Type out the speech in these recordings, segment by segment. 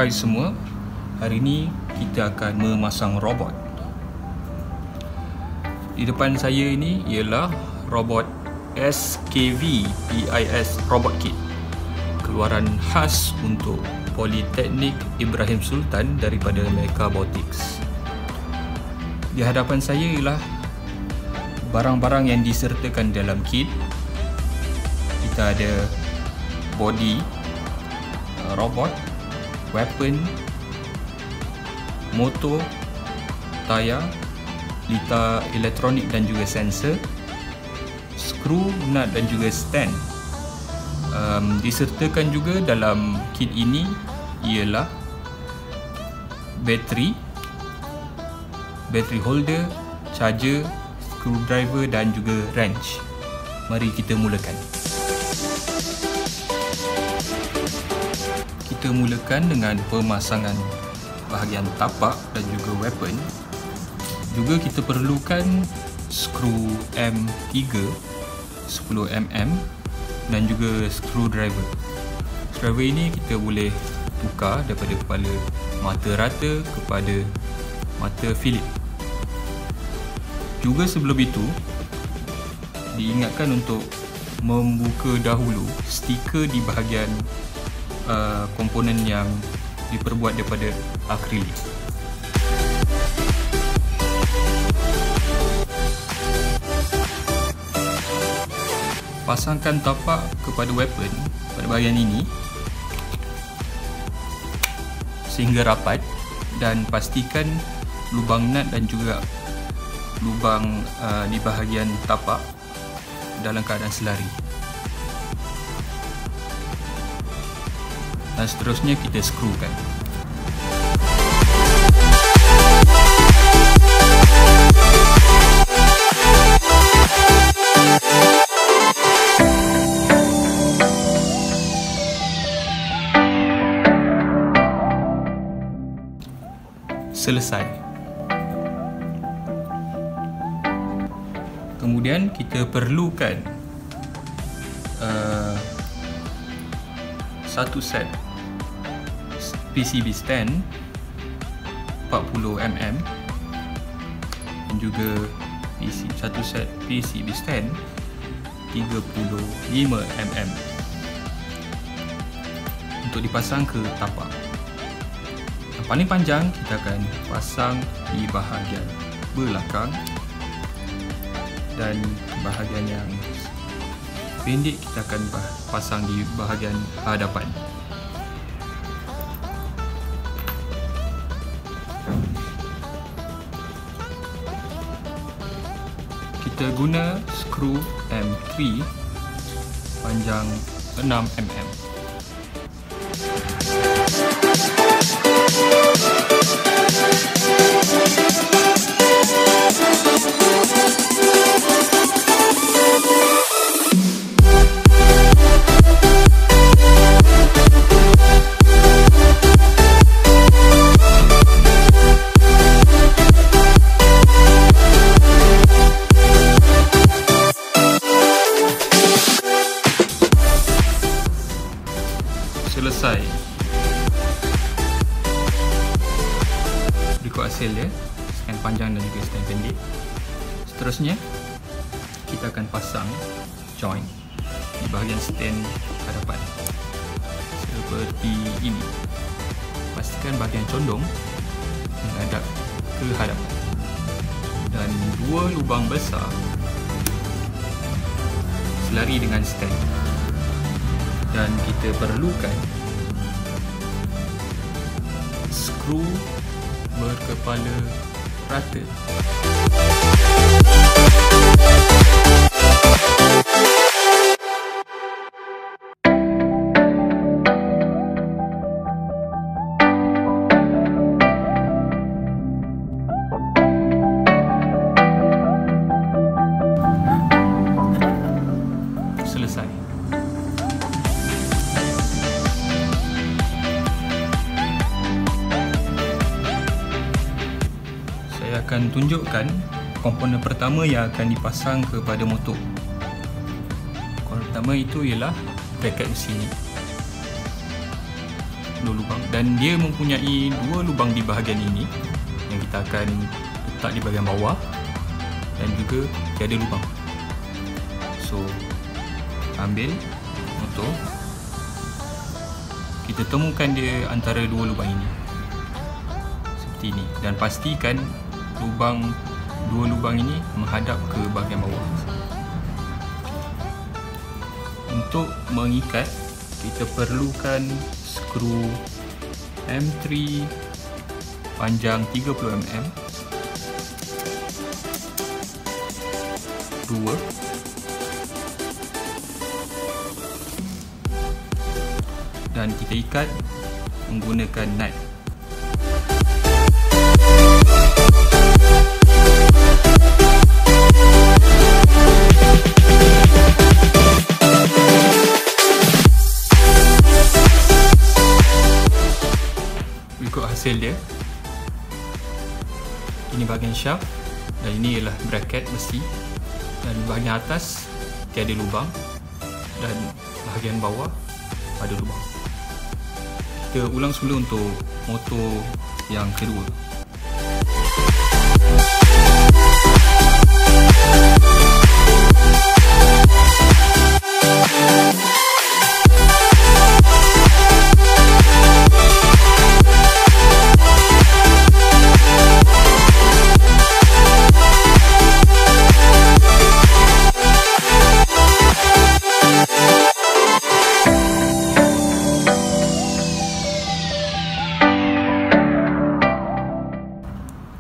Hai semua, hari ini kita akan memasang robot. Di depan saya ini ialah robot SKV PIS Robot Kit, keluaran khas untuk Politeknik Ibrahim Sultan daripada Mechabotics. Di hadapan saya ialah barang-barang yang disertakan dalam kit. Kita ada body robot, weapon, motor, tayar, litar elektronik dan juga sensor, skru, nut dan juga stand. Disertakan juga dalam kit ini ialah bateri holder, charger, screwdriver dan juga wrench. Mari kita mulakan. Kita mulakan dengan pemasangan bahagian tapak dan juga weapon. Juga kita perlukan skru M3 10mm dan juga screwdriver. Screwdriver ini kita boleh tukar daripada kepala mata rata kepada mata Philip. Juga sebelum itu, diingatkan untuk membuka dahulu stiker di bahagian komponen yang diperbuat daripada akrilik. Pasangkan tapak kepada weapon pada bahagian ini sehingga rapat dan pastikan lubang nut dan juga lubang di bahagian tapak dalam keadaan selari. Dan seterusnya kita skrukan. Selesai. Kemudian kita perlukan satu set PCB stand 40mm dan juga satu set PCB stand 35mm untuk dipasang ke tapak. Yang paling panjang kita akan pasang di bahagian belakang dan bahagian yang pendek kita akan pasang di bahagian hadapan. Kita guna skru M3 panjang 6mm. Selesai. Berikut hasil dia, stand panjang dan juga stand pendek. Seterusnya kita akan pasang joint di bahagian stand hadapan seperti ini. Pastikan bahagian condong menghadap ke hadapan dan dua lubang besar selari dengan stand. Dan kita perlukan skru berkepala rata. Selesai. Akan tunjukkan komponen pertama yang akan dipasang kepada motor. Komponen pertama itu ialah bracket besi ini. dua lubang, dan dia mempunyai dua lubang di bahagian ini yang kita akan letak di bahagian bawah, dan juga tiada lubang. So ambil motor, kita temukan dia antara dua lubang ini seperti ini, dan pastikan dua lubang ini menghadap ke bahagian bawah. Untuk mengikat, kita perlukan skru M3 panjang 30 mm, 2, dan kita ikat menggunakan nut. Ikut hasil dia, ini bahagian shaft, dan ini ialah bracket besi, dan bahagian atas tiada lubang, dan bahagian bawah ada lubang. Kita ulang semula untuk motor yang kedua.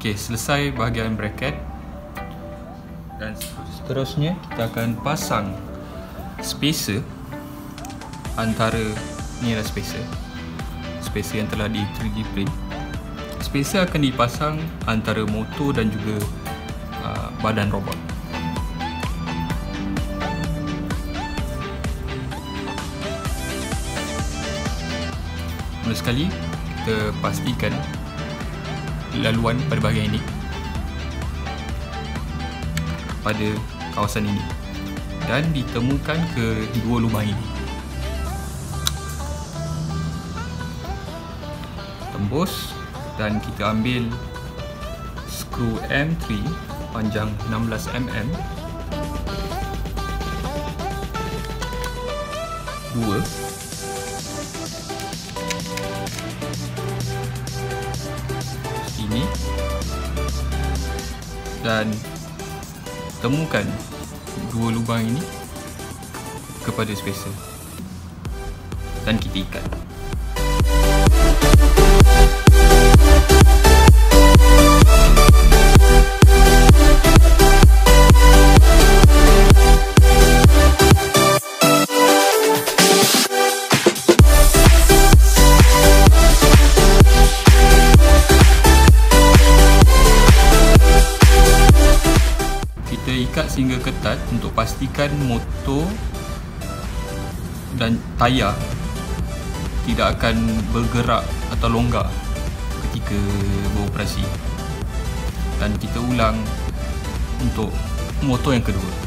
Okey, selesai bahagian bracket, dan seterusnya kita akan pasang spacer antara, ni adalah spacer yang telah di 3D print. Spacer akan dipasang antara motor dan juga badan robot. Mula sekali kita pastikan laluan pada bahagian ini, pada kawasan ini, dan ditemukan ke dua lubang ini. Tembus, dan kita ambil skru M3 panjang 16 mm, 2, ini, dan temukan dua lubang ini kepada spacer, dan kita ikat. Ikat sehingga ketat untuk pastikan motor dan tayar tidak akan bergerak atau longgar ketika beroperasi. Dan kita ulang untuk motor yang kedua.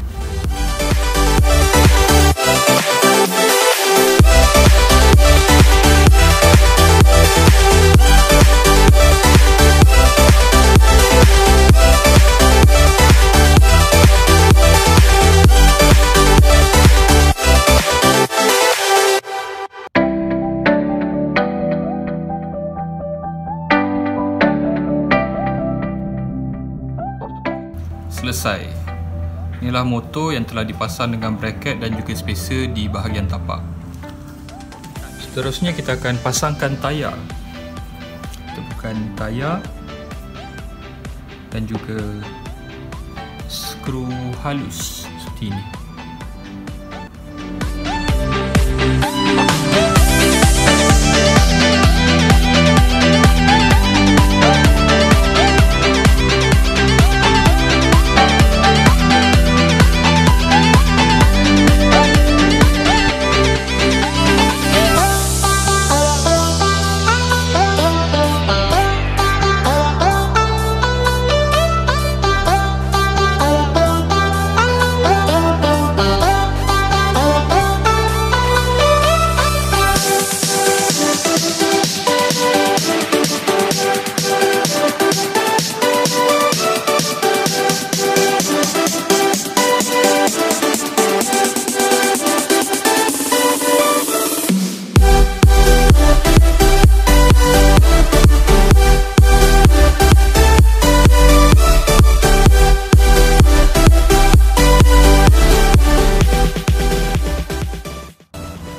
Selesai. Inilah motor yang telah dipasang dengan bracket dan juga spacer di bahagian tapak. Seterusnya kita akan pasangkan tayar. Tepukan tayar dan juga skru halus seperti ini.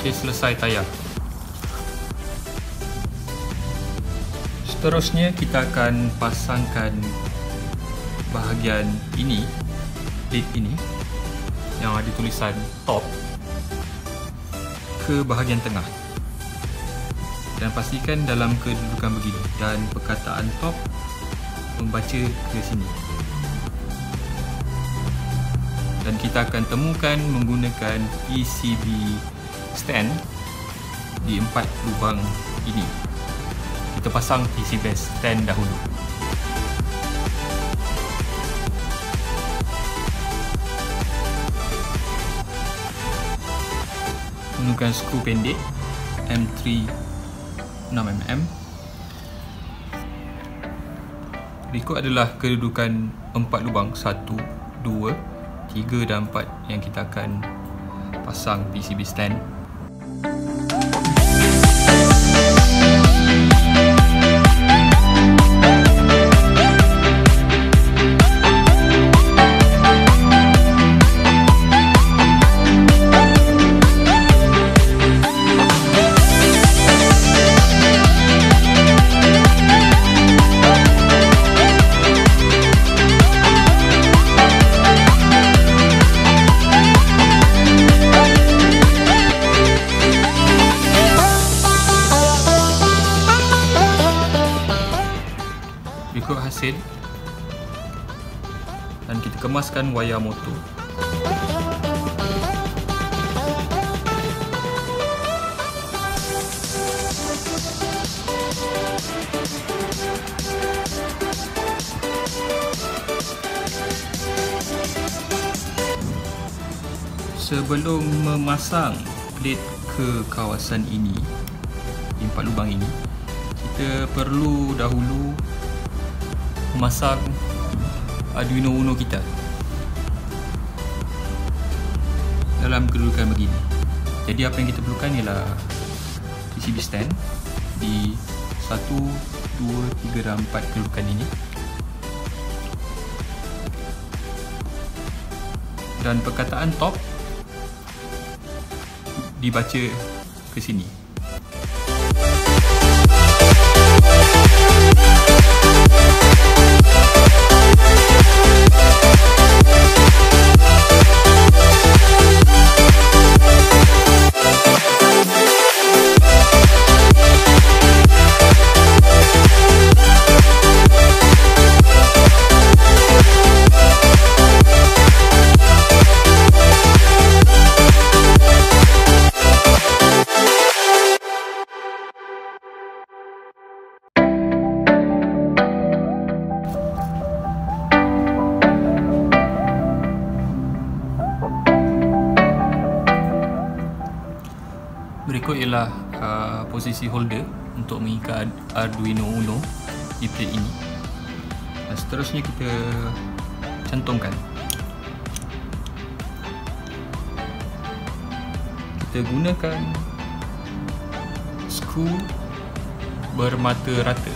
okey, selesai tayar. Seterusnya kita akan pasangkan bahagian ini, lid ini yang ada tulisan top ke bahagian tengah, dan pastikan dalam kedudukan begini, dan perkataan top membaca ke sini. Dan kita akan temukan menggunakan PCB stand di 4 lubang ini. Kita pasang PCB stand dahulu. Gunakan skru pendek M3 6mm. Berikut adalah kedudukan 4 lubang, 1, 2, 3 dan 4 yang kita akan pasang PCB stand. Berikut hasil, dan kita kemaskan wayar motor. Sebelum memasang plate ke kawasan ini, di 4 lubang ini, kita perlu dahulu memasang Arduino Uno kita dalam kedudukan begini. Jadi apa yang kita perlukan ialah PCB stand di 1, 2, 3 dan 4 kedudukan ini, dan perkataan top dibaca ke sini. Berikut ialah posisi holder untuk mengikat Arduino Uno di plate ini. Dan seterusnya kita cantumkan. Kita gunakan skru bermata rata,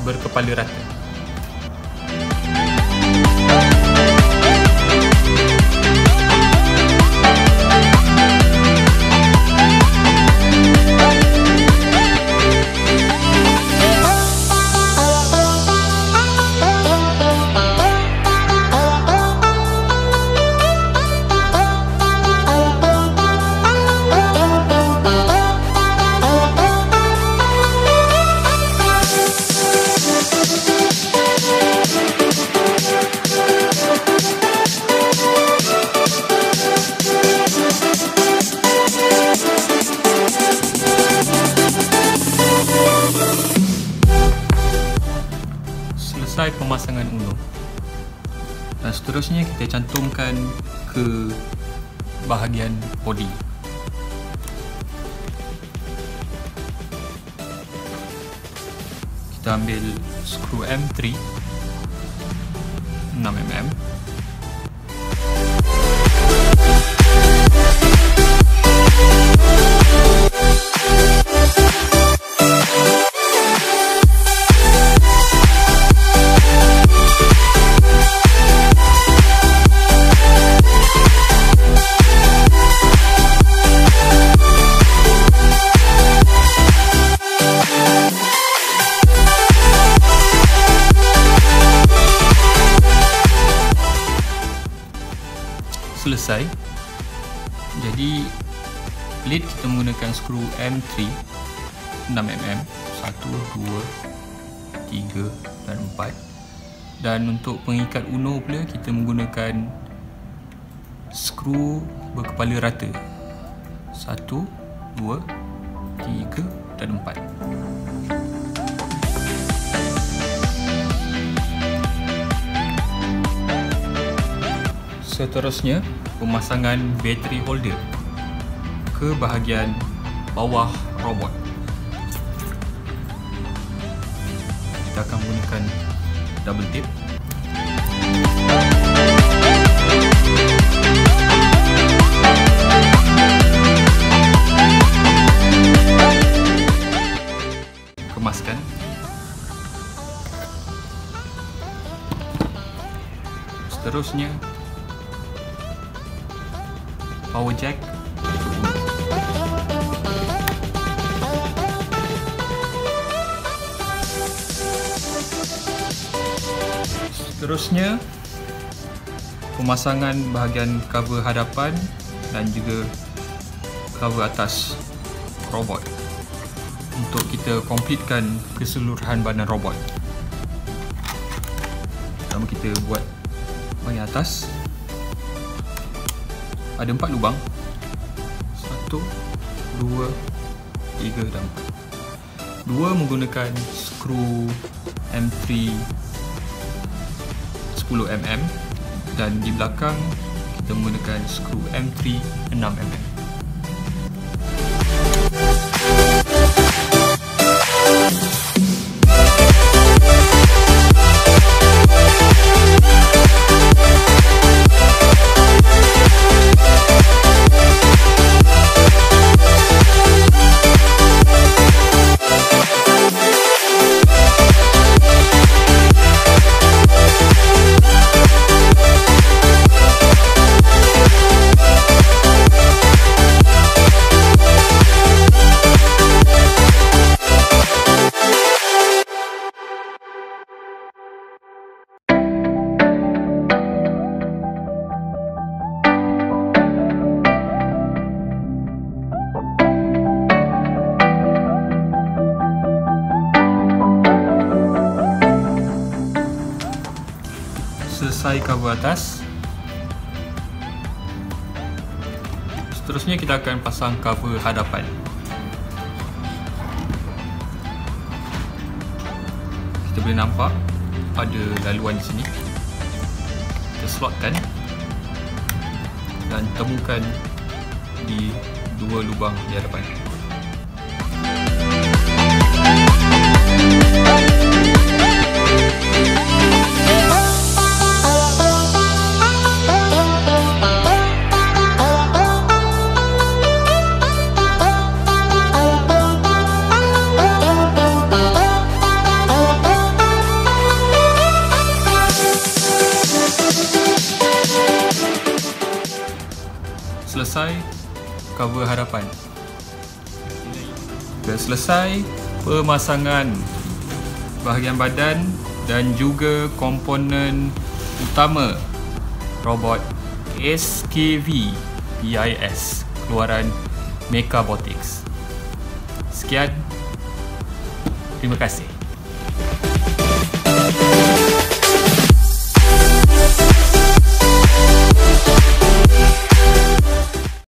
berkepala rata. Selesai pemasangan Uno, dan seterusnya kita cantumkan ke bahagian body. Kita ambil skru M3 6mm. selesai. Jadi lead kita menggunakan skru M3 6mm 1, 2, 3 dan 4. Dan untuk pengikat uno pula kita menggunakan skru berkepala rata 1, 2, 3 dan 4. Seterusnya, pemasangan battery holder ke bahagian bawah robot. Kita akan menggunakan double tip. Kemaskan. Seterusnya, power jack. Seterusnya, pemasangan bahagian cover hadapan dan juga cover atas robot untuk kita completekan keseluruhan badan robot. Pertama kita buat bahagian atas. Ada 4 lubang. 1, 2, 3 dan 4. 2 menggunakan skru M3 10mm dan di belakang kita menggunakan skru M3 6mm. Selesai cover atas. Seterusnya kita akan pasang cover hadapan. Kita boleh nampak ada laluan di sini. Kita slotkan dan temukan di 2 lubang di hadapan. Selesai cover hadapan. Dan selesai pemasangan bahagian badan dan juga komponen utama robot SKV PIS keluaran Mechabotics. Sekian, terima kasih.